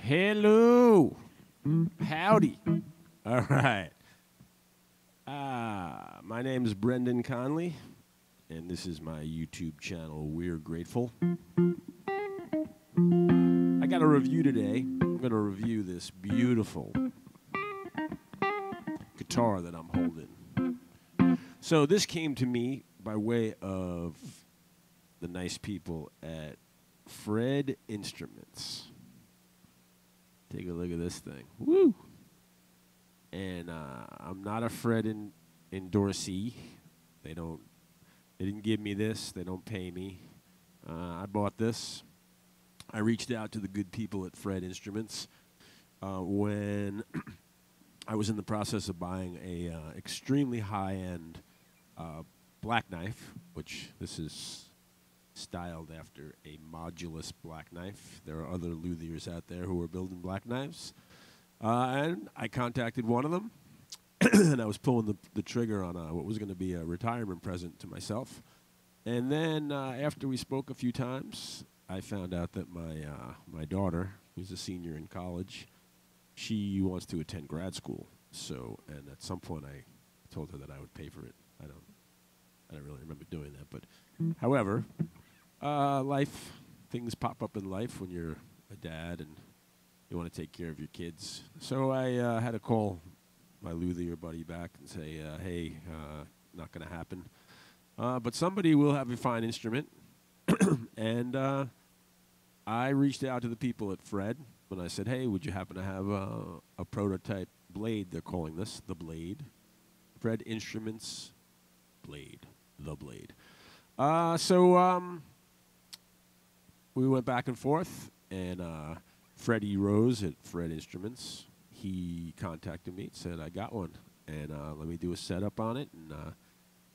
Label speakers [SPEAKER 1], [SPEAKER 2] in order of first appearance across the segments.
[SPEAKER 1] Hello. Howdy. All right. My name is Brendan Conley, and this is my YouTube channel, We're Grateful. I got a review today. I'm going to review this beautiful guitar that I'm holding. So this came to me by way of the nice people at PHRED Instruments. Take a look at this thing. Woo! And I'm not a PHRED endorsee. They didn't give me this. They don't pay me. I bought this. I reached out to the good people at PHRED Instruments when I was in the process of buying a extremely high-end black knife, which this is styled after a modulus black knife. There are other luthiers out there who are building black knives. And I contacted one of them, and I was pulling the trigger on what was going to be a retirement present to myself. And then after we spoke a few times, I found out that my daughter, who's a senior in college, she wants to attend grad school. So, and at some point I told her that I would pay for it. I don't really remember doing that, but however, things pop up in life when you're a dad and you want to take care of your kids. So I had to call my luthier buddy back and say, hey, not going to happen. But somebody will have a fine instrument. And I reached out to the people at PHRED when I said, hey, would you happen to have a prototype blade? They're calling this the Blade. PHRED Instruments Blade. The Blade. So we went back and forth, and Freddie Rose at PHRED Instruments, he contacted me and said, I got one, and let me do a setup on it and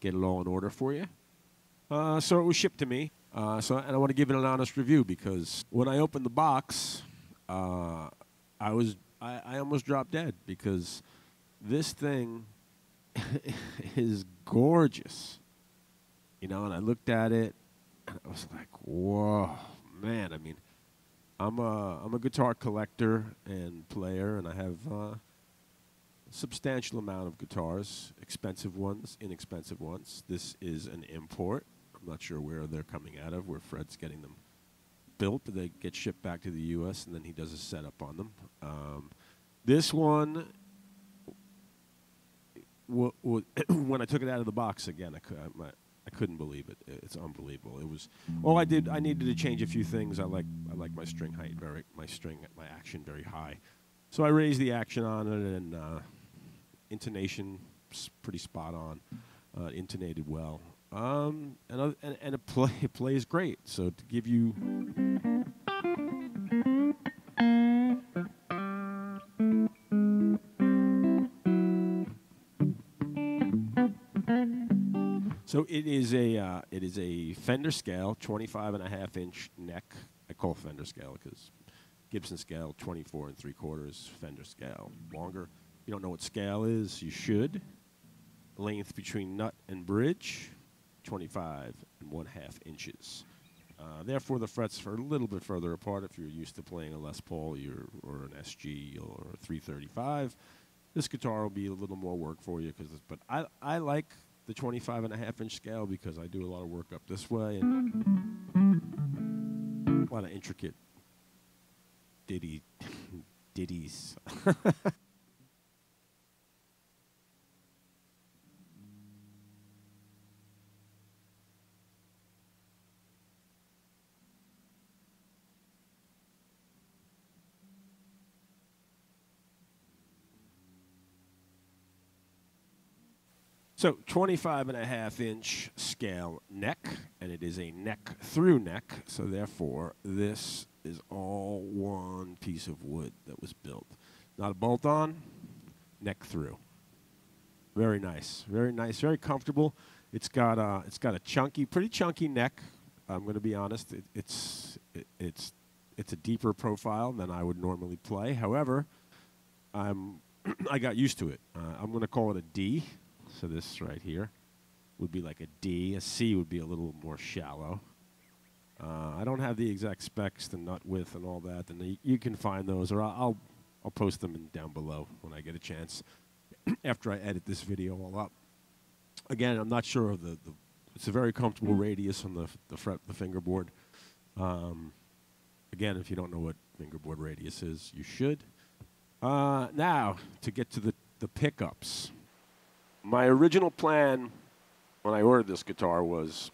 [SPEAKER 1] get it all in order for you. So it was shipped to me, and I want to give it an honest review because when I opened the box, I almost dropped dead because this thing is gorgeous. You know, and I looked at it, and I was like, whoa, man. I mean, I'm a guitar collector and player, and I have a substantial amount of guitars, expensive ones, inexpensive ones. This is an import. I'm not sure where they're coming out of, where Fred's getting them built, but they get shipped back to the U.S., and then he does a setup on them. This one, when I took it out of the box again, I couldn't believe it. It's unbelievable. It was all I did. I needed to change a few things. I like my string height my action very high. So I raised the action on it, and intonation pretty spot on. Intonated well, and it plays great. So to give you. So it is a Fender scale, 25.5-inch neck. I call Fender scale because Gibson scale, 24 3/4. Fender scale, longer. If you don't know what scale is, you should. Length between nut and bridge, 25.5 inches. Therefore, the frets are a little bit further apart. If you're used to playing a Les Paul or an SG or a 335, this guitar will be a little more work for you. But I like the 25.5-inch scale because I do a lot of work up this way and a lot of intricate ditties. So 25.5-inch scale neck, and it is a neck through neck. So therefore, this is all one piece of wood that was built. Not a bolt-on, neck through. Very nice, very comfortable. It's got a pretty chunky neck. I'm going to be honest. It's a deeper profile than I would normally play. However, I got used to it. I'm going to call it a D. So this right here would be like a D. A C would be a little more shallow. I don't have the exact specs, the nut width and all that, and you can find those, or I'll post them down below when I get a chance after I edit this video all up. Again, I'm not sure of the it's a very comfortable radius on the fingerboard. Again, if you don't know what fingerboard radius is, you should. Now, to get to the pickups. My original plan when I ordered this guitar was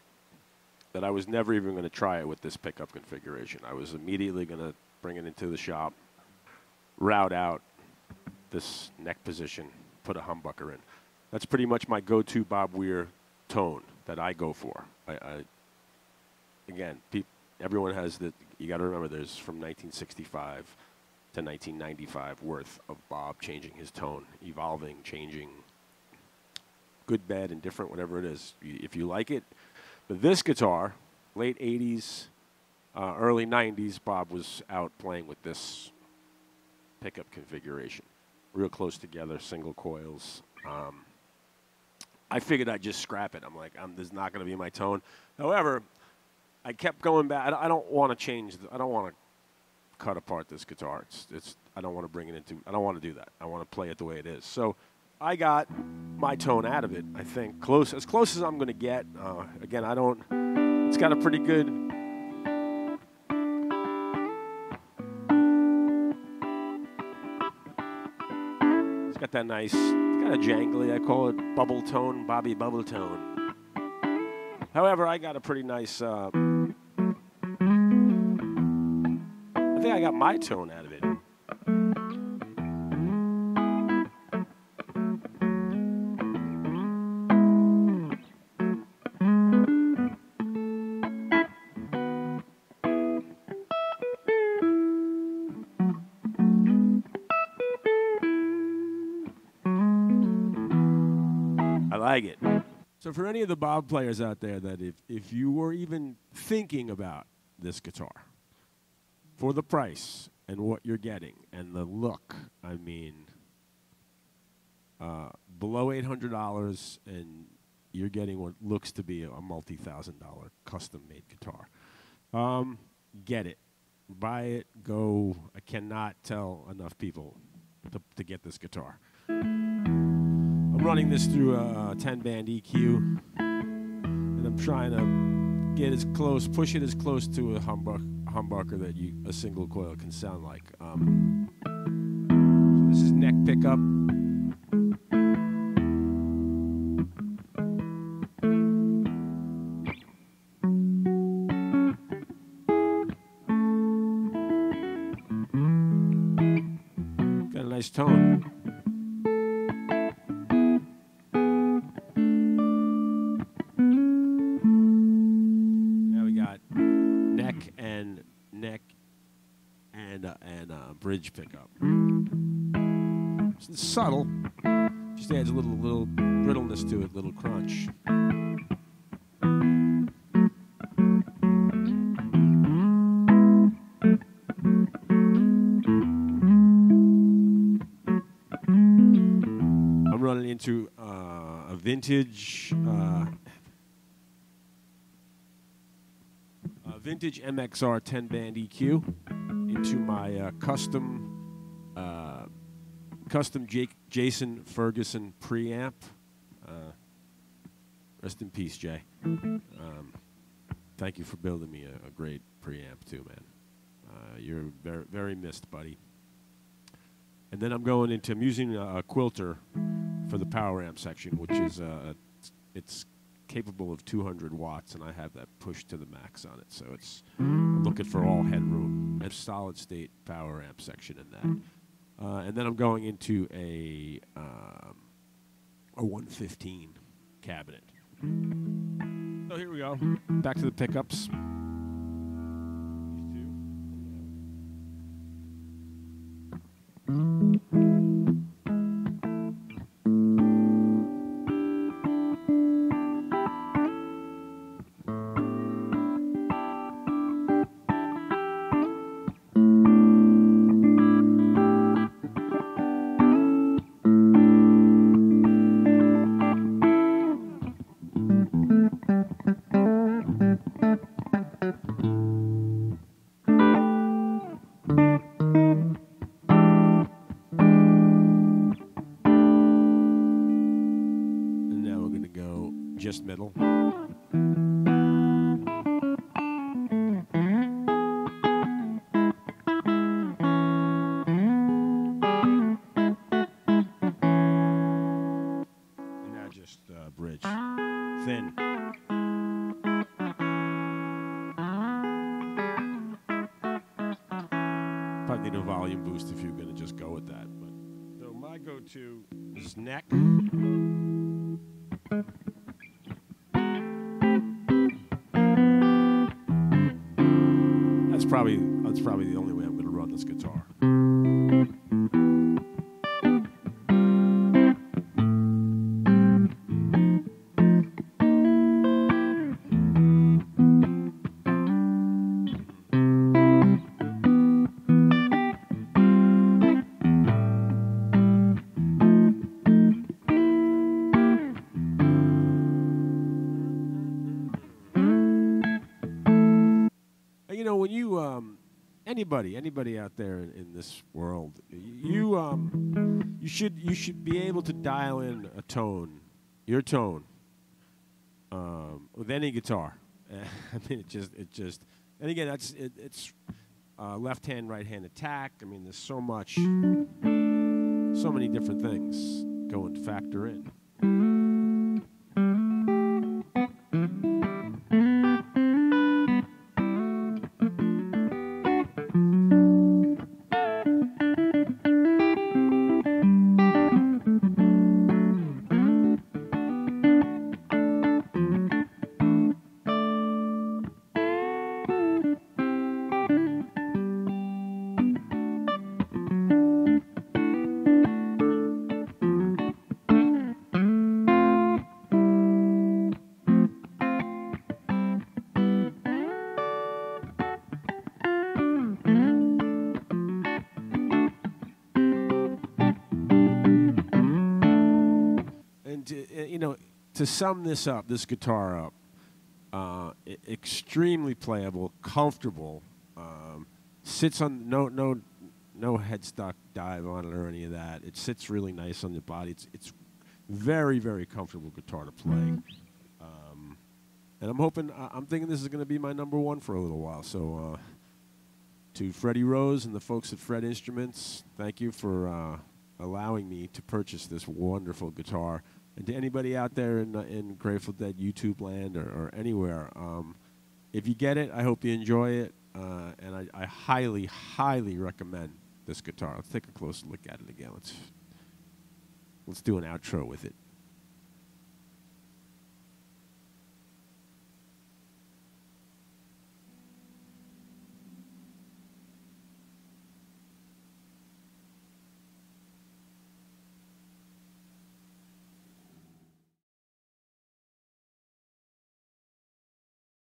[SPEAKER 1] that I was never even going to try it with this pickup configuration. I was immediately going to bring it into the shop, route out this neck position, put a humbucker in. That's pretty much my go-to Bob Weir tone that I go for. Again, everyone has the, you got to remember there's from 1965 to 1995 worth of Bob changing his tone, evolving, changing, good, bad, indifferent, whatever it is. If you like it. But this guitar, late 80s, early 90s, Bob was out playing with this pickup configuration. Real close together, single coils. I figured I'd just scrap it. I'm like, this is not going to be my tone. However, I kept going back. I don't want to change. I don't want to cut apart this guitar. I don't want to bring it into. I don't want to do that. I want to play it the way it is. So I got my tone out of it. I think as close as I'm going to get. Again, I don't. It's got a pretty good. It's got that nice, kind of jangly. I call it bubble tone, Bobby bubble tone. However, I got a pretty nice. I think I got my tone out of it. I like it. So for any of the Bob players out there, that if you were even thinking about this guitar, for the price and what you're getting and the look, I mean, below $800 and you're getting what looks to be a multi-$1,000 custom-made guitar. Get it. Buy it. Go. I cannot tell enough people to get this guitar. I'm running this through a 10-band EQ, and I'm trying to get as close, push it as close to a humbucker that a single coil can sound like. So this is neck pickup. Got a nice tone. Bridge pickup. It's subtle, just adds a little brittleness to it, little crunch. I'm running into a vintage MXR 10-band EQ. Into my custom Jason Ferguson preamp. Rest in peace, Jay. Thank you for building me a great preamp too, man. You're very, very missed, buddy. And then I'm going into, I'm using a Quilter for the power amp section, which is it's capable of 200 watts, and I have that pushed to the max on it. So I'm looking for all headroom. I have solid state power amp section in that. And then I'm going into a 115 cabinet. So here we go. Back to the pickups. just middle. And now just bridge. Thin. Probably need a volume boost if you're going to just go with that. But so my go-to is neck. That's probably the only way I'm going to run this guitar. You know, when you anybody out there in this world, you should be able to dial in a tone, your tone, with any guitar. I mean, it just, and again, it's left hand, right hand attack. I mean, there's so many different things going to factor in. To sum this guitar up, extremely playable, comfortable, sits on no headstock dive on it or any of that. It sits really nice on the body. It's very, very comfortable guitar to play, and I'm thinking this is going to be my number one for a little while. So to Freddie Rose and the folks at PHRED Instruments, thank you for allowing me to purchase this wonderful guitar. And to anybody out there in Grateful Dead YouTube land or anywhere, if you get it, I hope you enjoy it. And I highly, highly recommend this guitar. Let's take a closer look at it again. Let's do an outro with it.